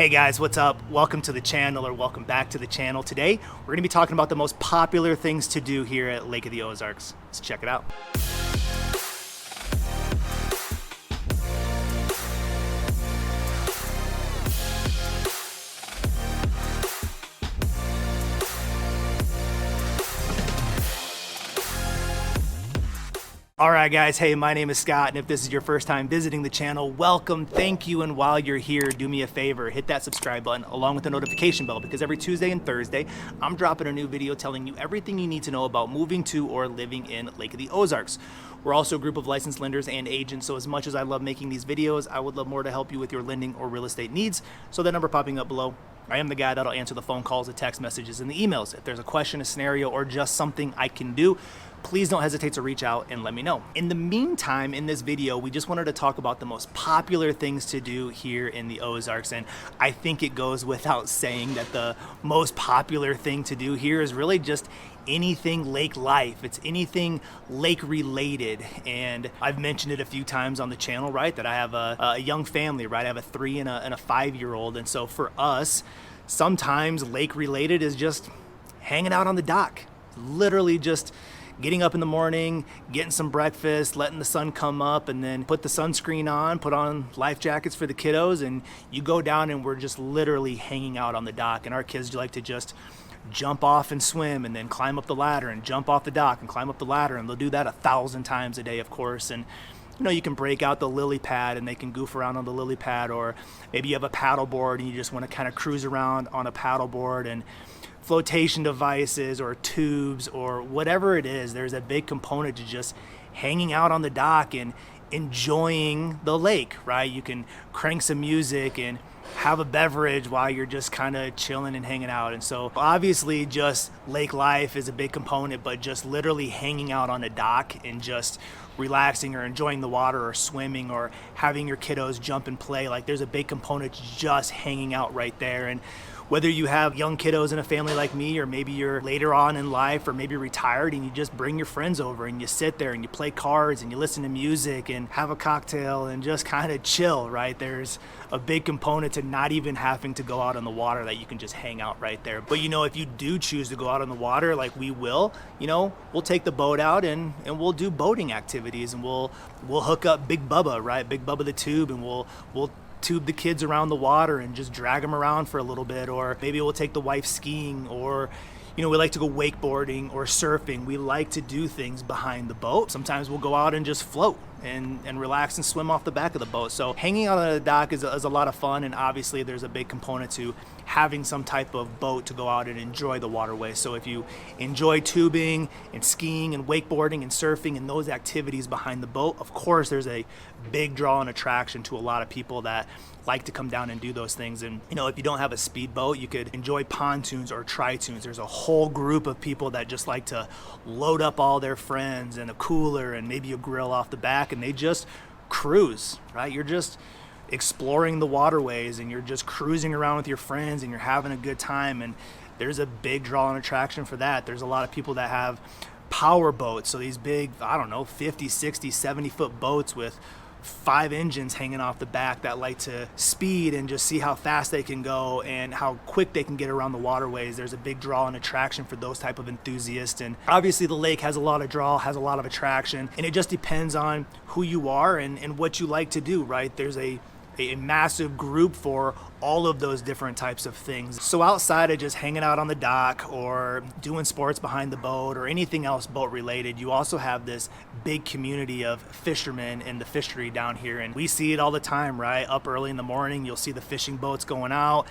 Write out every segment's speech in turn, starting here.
Hey guys, what's up? Welcome to the channel, or welcome back to the channel. Today, we're gonna be talking about the most popular things to do here at Lake of the Ozarks. Let's check it out. All right, guys. Hey, my name is Scott, and if this is your first time visiting the channel, welcome, thank you, and while you're here, do me a favor, hit that subscribe button along with the notification bell, because every Tuesday and Thursday, I'm dropping a new video telling you everything you need to know about moving to or living in Lake of the Ozarks. We're also a group of licensed lenders and agents, so as much as I love making these videos, I would love more to help you with your lending or real estate needs. So that number popping up below, I am the guy that'll answer the phone calls, the text messages, and the emails. If there's a question, a scenario, or just something I can do, please don't hesitate to reach out and let me know. In the meantime, in this video, we just wanted to talk about the most popular things to do here in the Ozarks. And I think it goes without saying that the most popular thing to do here is really just anything lake life. It's anything lake related. And I've mentioned it a few times on the channel, right? That I have a young family, right? I have a 3 and a 5-year-old. And so for us, sometimes lake related is just hanging out on the dock. Literally just getting up in the morning, getting some breakfast, letting the sun come up, and then put the sunscreen on, put on life jackets for the kiddos, and you go down and we're just literally hanging out on the dock. And our kids like to just jump off and swim and then climb up the ladder and jump off the dock and climb up the ladder, and they'll do that 1,000 times a day, of course. And you know, you can break out the lily pad and they can goof around on the lily pad, or maybe you have a paddle board and you just want to kind of cruise around on a paddle board, and flotation devices or tubes or whatever it is. There's a big component to just hanging out on the dock and enjoying the lake, right? You can crank some music and have a beverage while you're just kind of chilling and hanging out. And so obviously just lake life is a big component, but just literally hanging out on a dock and just relaxing or enjoying the water or swimming or having your kiddos jump and play, like there's a big component to just hanging out right there. And whether you have young kiddos in a family like me, or maybe you're later on in life, or maybe retired, and you just bring your friends over and you sit there and you play cards and you listen to music and have a cocktail and just kind of chill, right? There's a big component to not even having to go out on the water, that you can just hang out right there. But you know, if you do choose to go out on the water, like we will, you know, we'll take the boat out and we'll do boating activities, and we'll hook up Big Bubba, right? Big Bubba the tube, and we'll tube the kids around the water and just drag them around for a little bit. Or maybe we'll take the wife skiing, or you know, we like to go wakeboarding or surfing. We like to do things behind the boat. Sometimes we'll go out and just float and relax and swim off the back of the boat. So hanging out on the dock is a lot of fun, and obviously there's a big component to having some type of boat to go out and enjoy the waterway. So if you enjoy tubing and skiing and wakeboarding and surfing and those activities behind the boat, of course there's a big draw and attraction to a lot of people that like to come down and do those things. And you know, if you don't have a speedboat, you could enjoy pontoons or tri-toons. There's a whole group of people that just like to load up all their friends and a cooler and maybe a grill off the back, and they just cruise, right? You're just exploring the waterways and you're just cruising around with your friends and you're having a good time. And there's a big draw and attraction for that. There's a lot of people that have power boats, so these big, I don't know, 50, 60, 70 foot boats with 5 engines hanging off the back that like to speed and just see how fast they can go and how quick they can get around the waterways. There's a big draw and attraction for those type of enthusiasts. And obviously the lake has a lot of draw, has a lot of attraction, and it just depends on who you are and what you like to do, right? There's a massive group for all of those different types of things. So outside of just hanging out on the dock or doing sports behind the boat or anything else boat related, you also have this big community of fishermen in the fishery down here. And we see it all the time, right? Up early in the morning, you'll see the fishing boats going out.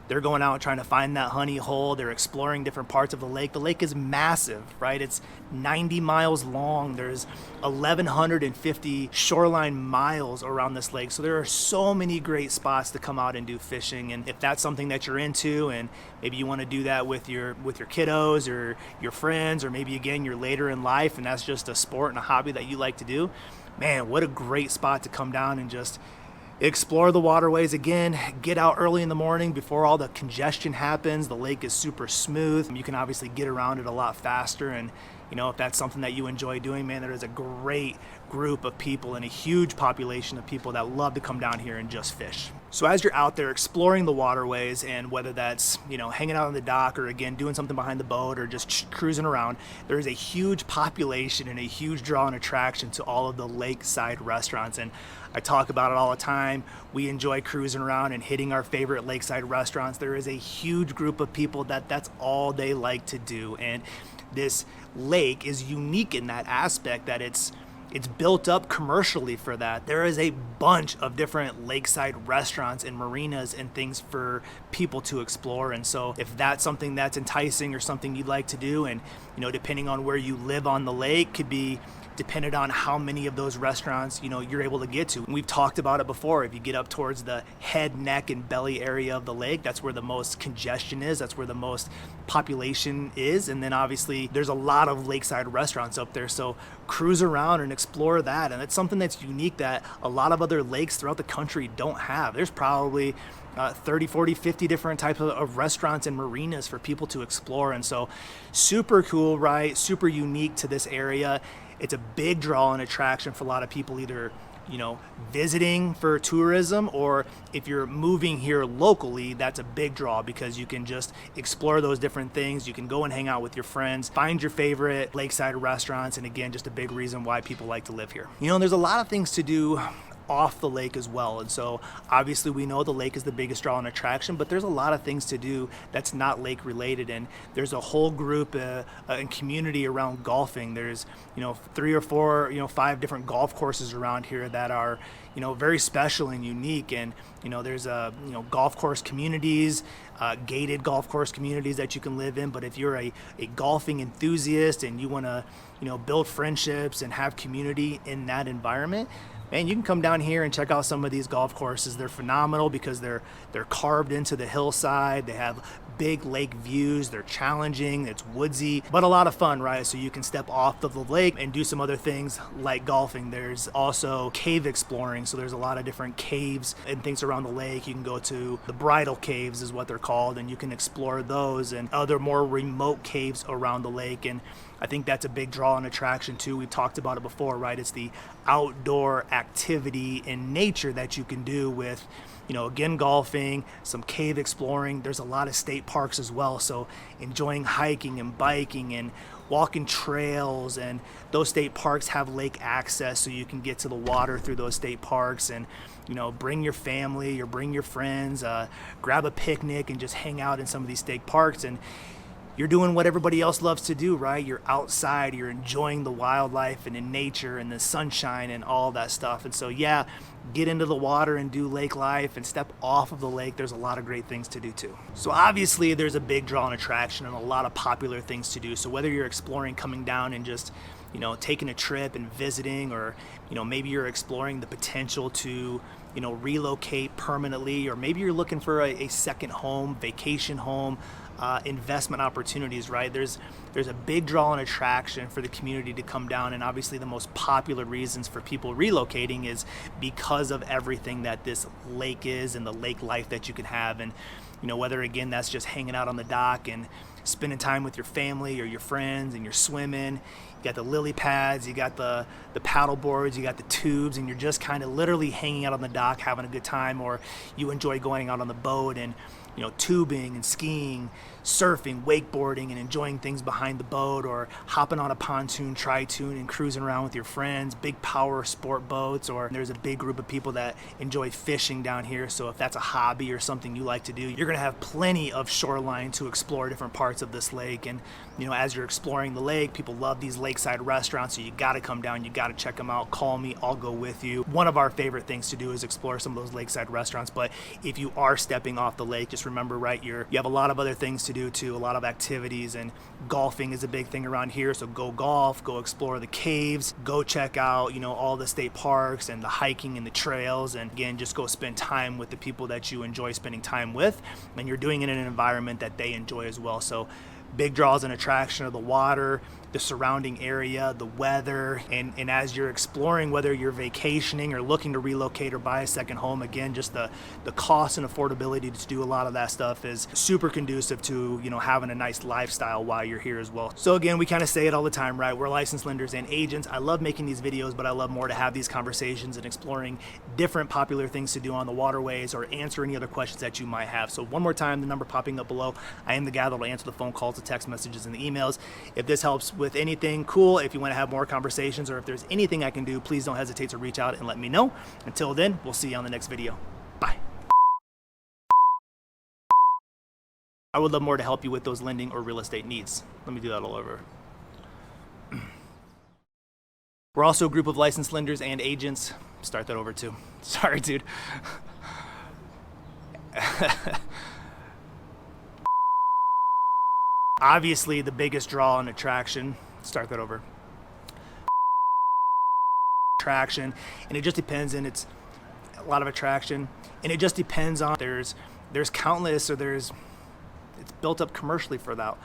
They're going out trying to find that honey hole. They're exploring different parts of the lake. The lake is massive, right? It's 90 miles long. There's 1,150 shoreline miles around this lake. So there are so many great spots to come out and do fishing. And if that's something that you're into, and maybe you want to do that with your kiddos or your friends, or maybe again, you're later in life and that's just a sport and a hobby that you like to do, man, what a great spot to come down and just explore the waterways. Again, get out early in the morning before all the congestion happens. The lake is super smooth. You can obviously get around it a lot faster. And you know, if that's something that you enjoy doing, man, there is a great group of people and a huge population of people that love to come down here and just fish. So as you're out there exploring the waterways, and whether that's, hanging out on the dock or again doing something behind the boat or just cruising around, there is a huge population and a huge draw and attraction to all of the lakeside restaurants. And I talk about it all the time. We enjoy cruising around and hitting our favorite lakeside restaurants. There is a huge group of people that's all they like to do. And this lake is unique in that aspect that it's built up commercially for that. There is a bunch of different lakeside restaurants and marinas and things for people to explore. And so if that's something that's enticing or something you'd like to do, and depending on where you live on the lake, could be dependent on how many of those restaurants you're able to get to. And we've talked about it before. If you get up towards the head, neck, and belly area of the lake, that's where the most congestion is, that's where the most population is. And then obviously there's a lot of lakeside restaurants up there, so cruise around and explore that. And it's something that's unique that a lot of other lakes throughout the country don't have. There's probably 30, 40, 50 different types of restaurants and marinas for people to explore. And so super cool, right? Super unique to this area. It's a big draw and attraction for a lot of people, either visiting for tourism, or if you're moving here locally, that's a big draw because you can just explore those different things. You can go and hang out with your friends, find your favorite lakeside restaurants, and again, just a big reason why people like to live here. There's a lot of things to do off the lake as well. And so obviously we know the lake is the biggest draw and attraction, but there's a lot of things to do that's not lake related. And there's a whole group and community around golfing. There's 3 or 4 5 different golf courses around here that are very special and unique. And there's golf course communities, gated golf course communities that you can live in. But if you're a golfing enthusiast and you want to build friendships and have community in that environment, man, you can come down here and check out some of these golf courses. They're phenomenal because they're carved into the hillside. They have big lake views. They're challenging. It's woodsy, but a lot of fun, right? So you can step off of the lake and do some other things like golfing. There's also cave exploring. So there's a lot of different caves and things around the lake. You can go to the bridal caves is what they're called, and you can explore those and other more remote caves around the lake. And I think that's a big draw and attraction too. We've talked about it before, right? It's the outdoor activity in nature that you can do with, again, golfing, some cave exploring. There's a lot of state parks as well. So enjoying hiking and biking and walking trails, and those state parks have lake access, so you can get to the water through those state parks. And bring your family or bring your friends, grab a picnic and just hang out in some of these state parks. And you're doing what everybody else loves to do, right? You're outside, you're enjoying the wildlife and in nature and the sunshine and all that stuff. And so, yeah, get into the water and do lake life and step off of the lake. There's a lot of great things to do too. So obviously there's a big draw and attraction and a lot of popular things to do. So whether you're exploring, coming down and just, taking a trip and visiting, or, maybe you're exploring the potential to, relocate permanently, or maybe you're looking for a second home, vacation home, investment opportunities, right? There's a big draw and attraction for the community to come down. And obviously the most popular reasons for people relocating is because of everything that this lake is and the lake life that you can have. And whether again that's just hanging out on the dock and spending time with your family or your friends, and you're swimming, you got the lily pads, you got the paddle boards, you got the tubes, and you're just kind of literally hanging out on the dock having a good time, or you enjoy going out on the boat and tubing and skiing, surfing, wakeboarding, and enjoying things behind the boat, or hopping on a pontoon, tri-tune, and cruising around with your friends, big power sport boats. Or there's a big group of people that enjoy fishing down here. So if that's a hobby or something you like to do, you're gonna have plenty of shoreline to explore different parts of this lake. And as you're exploring the lake, people love these lakeside restaurants, so you gotta come down, you gotta check them out. Call me, I'll go with you. One of our favorite things to do is explore some of those lakeside restaurants. But if you are stepping off the lake, just remember, right, you have a lot of other things to do too, a lot of activities, and golfing is a big thing around here. So go golf, go explore the caves, go check out all the state parks and the hiking and the trails, and again, just go spend time with the people that you enjoy spending time with, and you're doing it in an environment that they enjoy as well. So Big draws and attraction of the water, the surrounding area, the weather, and as you're exploring, whether you're vacationing or looking to relocate or buy a second home, again, just the cost and affordability to do a lot of that stuff is super conducive to, you know, having a nice lifestyle while you're here as well. So again, we kind of say it all the time, right? We're licensed lenders and agents. I love making these videos, but I love more to have these conversations and exploring different popular things to do on the waterways or answer any other questions that you might have. So one more time, the number popping up below, I am the guy that will answer the phone calls, the text messages, and the emails. If this helps with anything, cool. If you want to have more conversations or if there's anything I can do, please don't hesitate to reach out and let me know. Until then, we'll see you on the next video. Bye. I would love more to help you with those lending or real estate needs. Let me do that all over. We're also a group of licensed lenders and agents. Start that over too. Sorry, dude. Obviously, the biggest draw and attraction. Start that over. Attraction, and it just depends, and it's a lot of attraction, and it just depends on there's countless, or it's built up commercially for that.